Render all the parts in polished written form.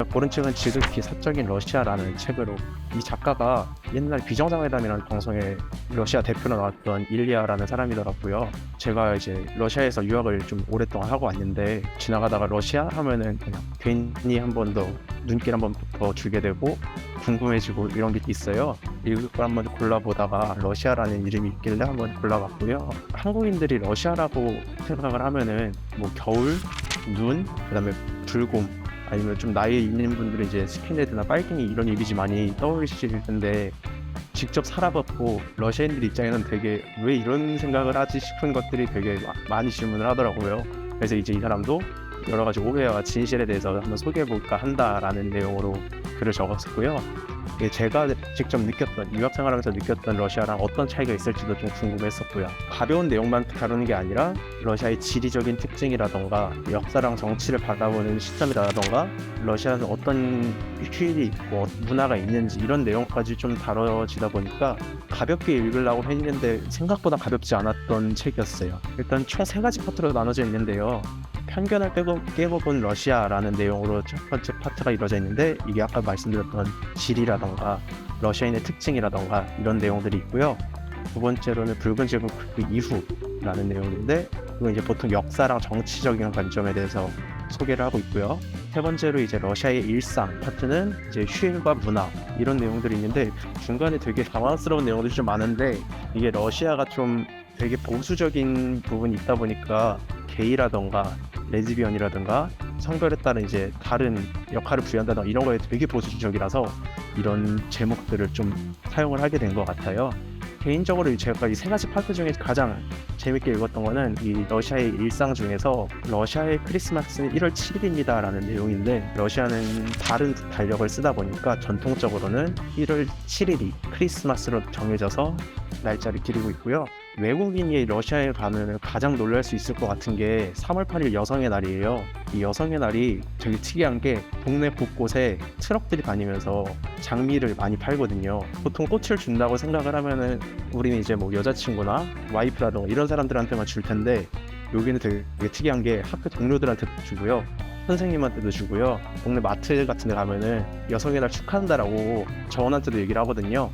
고른 책은 지극히 사적인 러시아라는 책으로, 이 작가가 옛날 비정상회담이라는 방송에 러시아 대표로 나왔던 일리아라는 사람이더라고요. 제가 이제 러시아에서 유학을 좀 오랫동안 하고 왔는데, 지나가다가 러시아 하면은 그냥 괜히 한 번 더 눈길 한 번 더 주게 되고 궁금해지고 이런 게 있어요. 읽을 걸 한번 골라보다가 러시아라는 이름이 있길래 한번 골라봤고요. 한국인들이 러시아라고 생각을 하면은 뭐 겨울, 눈, 그다음에 불곰, 아니면 좀 나이 있는 분들은 이제 스킨헤드나 빨갱이 이런 이미지 많이 떠올리실 텐데, 직접 살아봤고 러시아인들 입장에는 되게 왜 이런 생각을 하지 싶은 것들이 되게 많이 질문을 하더라고요. 그래서 이제 이 사람도 여러 가지 오해와 진실에 대해서 한번 소개해볼까 한다라는 내용으로 글을 적었었고요. 이게 제가 직접 느꼈던, 유학 생활하면서 느꼈던 러시아랑 어떤 차이가 있을지도 좀 궁금했었고요. 가벼운 내용만 다루는 게 아니라 러시아의 지리적인 특징이라던가 역사랑 정치를 바라보는 시점이라던가 러시아는 어떤 휴일이 있고 문화가 있는지 이런 내용까지 좀 다뤄지다 보니까 가볍게 읽으려고 했는데 생각보다 가볍지 않았던 책이었어요. 일단 총 3가지 파트로 나눠져 있는데요. 편견을 깨고본 러시아라는 내용으로 첫 번째 파트가 이루어져 있는데, 이게 아까 말씀드렸던 지리라던가 러시아인의 특징이라던가 이런 내용들이 있고요. 두 번째로는 붉은 제국 그 이후라는 내용인데, 이건 이제 보통 역사랑 정치적인 관점에 대해서 소개를 하고 있고요. 세 번째로 이제 러시아의 일상 파트는 이제 휴일과 문화 이런 내용들이 있는데, 중간에 되게 당황스러운 내용들이 좀 많은데, 이게 러시아가 좀 되게 보수적인 부분이 있다 보니까 게이라던가 레즈비언이라든가 성별에 따른 이제 다른 역할을 부여한다던가 이런 거에 되게 보수적이라서 이런 제목들을 좀 사용을 하게 된 것 같아요. 개인적으로 제가 이 3가지 파트 중에 가장 재밌게 읽었던 거는 이 러시아의 일상 중에서 러시아의 크리스마스는 1월 7일입니다 라는 내용인데, 러시아는 다른 달력을 쓰다 보니까 전통적으로는 1월 7일이 크리스마스로 정해져서 날짜를 기리고 있고요. 외국인이 러시아에 가면 가장 놀랄 수 있을 것 같은 게 3월 8일 여성의 날이에요. 이 여성의 날이 되게 특이한 게 동네 곳곳에 트럭들이 다니면서 장미를 많이 팔거든요. 보통 꽃을 준다고 생각을 하면은 우리는 이제 뭐 여자친구나 와이프라던가 이런 사람들한테만 줄 텐데, 여기는 되게 특이한 게 학교 동료들한테도 주고요, 선생님한테도 주고요, 동네 마트 같은 데 가면은 여성의 날 축하한다라고 저원한테도 얘기를 하거든요.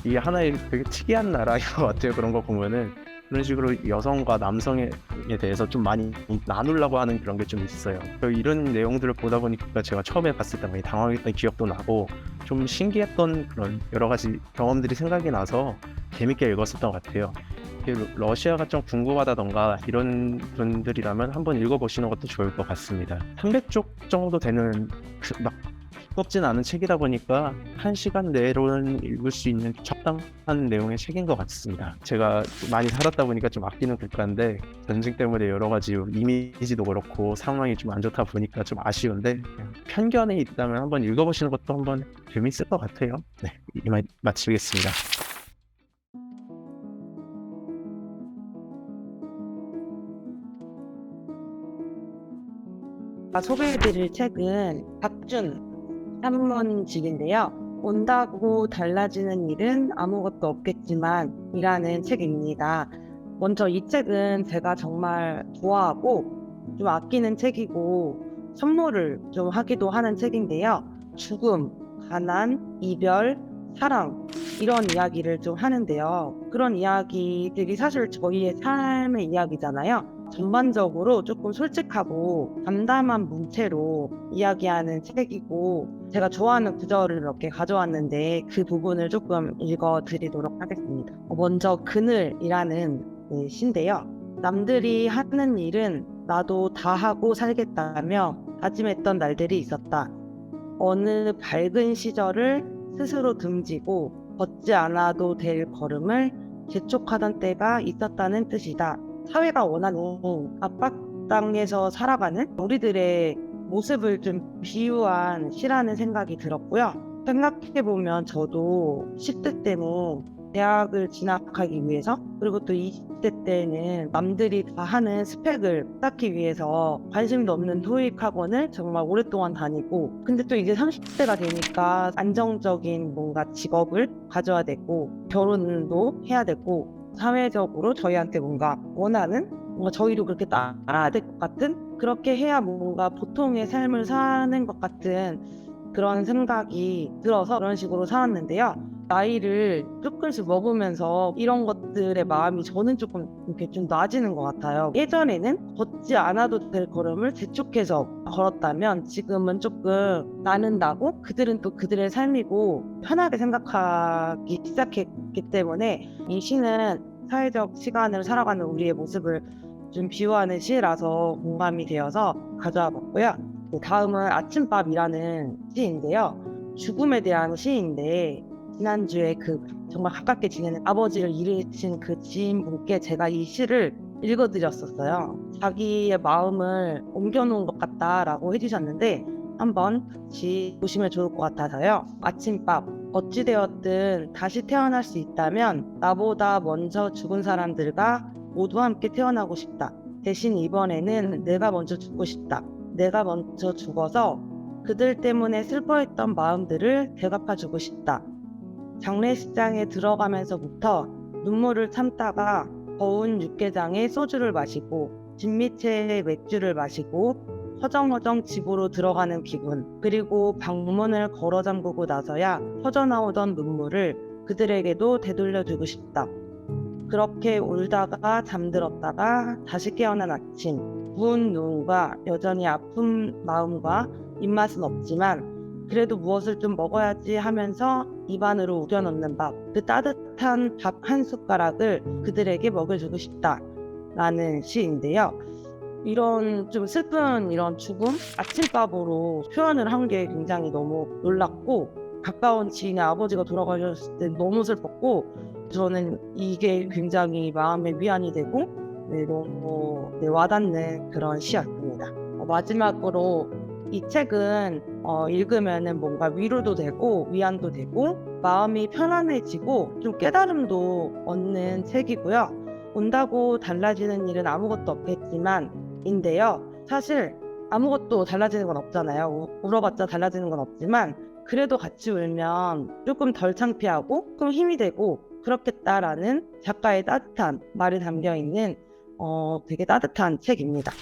이게 하나의 되게 특이한 나라인 것 같아요. 그런 거 보면은 그런 식으로 여성과 남성에 대해서 좀 많이 나누려고 하는 그런 게 좀 있어요. 이런 내용들을 보다 보니까 제가 처음에 봤을 때 많이 당황했던 기억도 나고 좀 신기했던 그런 여러 가지 경험들이 생각이 나서 재밌게 읽었었던 것 같아요. 러시아가 좀 궁금하다던가 이런 분들이라면 한번 읽어보시는 것도 좋을 것 같습니다. 300쪽 정도 되는 막 두껍진 않은 책이다 보니까 1시간 내로는 읽을 수 있는 적당한 내용의 책인 것 같습니다. 제가 많이 살았다 보니까 좀 아끼는 국가인데, 전쟁 때문에 여러 가지 이미지도 그렇고 상황이 좀 안 좋다 보니까 좀 아쉬운데, 편견이 있다면 한번 읽어보시는 것도 한번 재밌을 것 같아요. 네, 이만 마치겠습니다. 소개해드릴 책은 박준 산문집인데요. 온다고 달라지는 일은 아무것도 없겠지만 이라는 책입니다. 먼저 이 책은 제가 정말 좋아하고 좀 아끼는 책이고 선물을 좀 하기도 하는 책인데요. 죽음, 가난, 이별, 사랑 이런 이야기를 좀 하는데요. 그런 이야기들이 사실 저희의 삶의 이야기잖아요. 전반적으로 조금 솔직하고 담담한 문체로 이야기하는 책이고, 제가 좋아하는 구절을 몇 개 가져왔는데 그 부분을 조금 읽어드리도록 하겠습니다. 먼저 그늘이라는 시인데요. 남들이 하는 일은 나도 다 하고 살겠다며 다짐했던 날들이 있었다. 어느 밝은 시절을 스스로 등지고 걷지 않아도 될 걸음을 재촉하던 때가 있었다는 뜻이다. 사회가 원하는 압박당에서 살아가는 우리들의 모습을 좀 비유한 시라는 생각이 들었고요. 생각해보면 저도 10대 때는 대학을 진학하기 위해서, 그리고 또 20대 때는 남들이 다 하는 스펙을 쌓기 위해서 관심도 없는 토익학원을 정말 오랫동안 다니고, 근데 또 이제 30대가 되니까 안정적인 뭔가 직업을 가져야 되고 결혼도 해야 되고 사회적으로 저희한테 뭔가 원하는, 뭔가 저희도 그렇게 따라야 될 것 같은, 그렇게 해야 뭔가 보통의 삶을 사는 것 같은 그런 생각이 들어서 그런 식으로 살았는데요. 나이를 조금씩 먹으면서 이런 것들의 마음이 저는 조금 이렇게 좀 나아지는 것 같아요. 예전에는 걷지 않아도 될 걸음을 재촉해서 걸었다면 지금은 조금 나는다고 그들은 또 그들의 삶이고 편하게 생각하기 시작했기 때문에 이 시는 사회적 시간을 살아가는 우리의 모습을 좀 비유하는 시라서 공감이 되어서 가져와 봤고요. 다음은 아침밥이라는 시인데요. 죽음에 대한 시인데 지난주에 그 정말 가깝게 지내는 아버지를 잃으신 그 지인분께 제가 이 시를 읽어드렸었어요. 자기의 마음을 옮겨놓은 것 같다라고 해주셨는데 한번 같이 보시면 좋을 것 같아서요. 아침밥 어찌되었든 다시 태어날 수 있다면 나보다 먼저 죽은 사람들과 모두 함께 태어나고 싶다. 대신 이번에는 내가 먼저 죽고 싶다. 내가 먼저 죽어서 그들 때문에 슬퍼했던 마음들을 되갚아주고 싶다. 장례식장에 들어가면서부터 눈물을 참다가 더운 육개장에 소주를 마시고 진미채에 맥주를 마시고 허정허정 집으로 들어가는 기분, 그리고 방문을 걸어 잠그고 나서야 터져나오던 눈물을 그들에게도 되돌려주고 싶다. 그렇게 울다가 잠들었다가 다시 깨어난 아침, 부은 눈과 여전히 아픈 마음과 입맛은 없지만 그래도 무엇을 좀 먹어야지 하면서 입안으로 우겨넣는 밥, 그 따뜻한 밥 한 숟가락을 그들에게 먹여주고 싶다라는 시인데요. 이런 좀 슬픈 이런 죽음, 아침밥으로 표현을 한 게 굉장히 너무 놀랍고 가까운 지인의 아버지가 돌아가셨을 때 너무 슬펐고 저는 이게 굉장히 마음의 위안이 되고 너무 와닿는 그런 시였습니다. 마지막으로 이 책은 읽으면은 뭔가 위로도 되고 위안도 되고 마음이 편안해지고 좀 깨달음도 얻는 책이고요. 온다고 달라지는 일은 아무것도 없겠지만 인데요. 사실 아무것도 달라지는 건 없잖아요. 울어봤자 달라지는 건 없지만 그래도 같이 울면 조금 덜 창피하고 조금 힘이 되고 그렇겠다라는 작가의 따뜻한 말이 담겨 있는 되게 따뜻한 책입니다.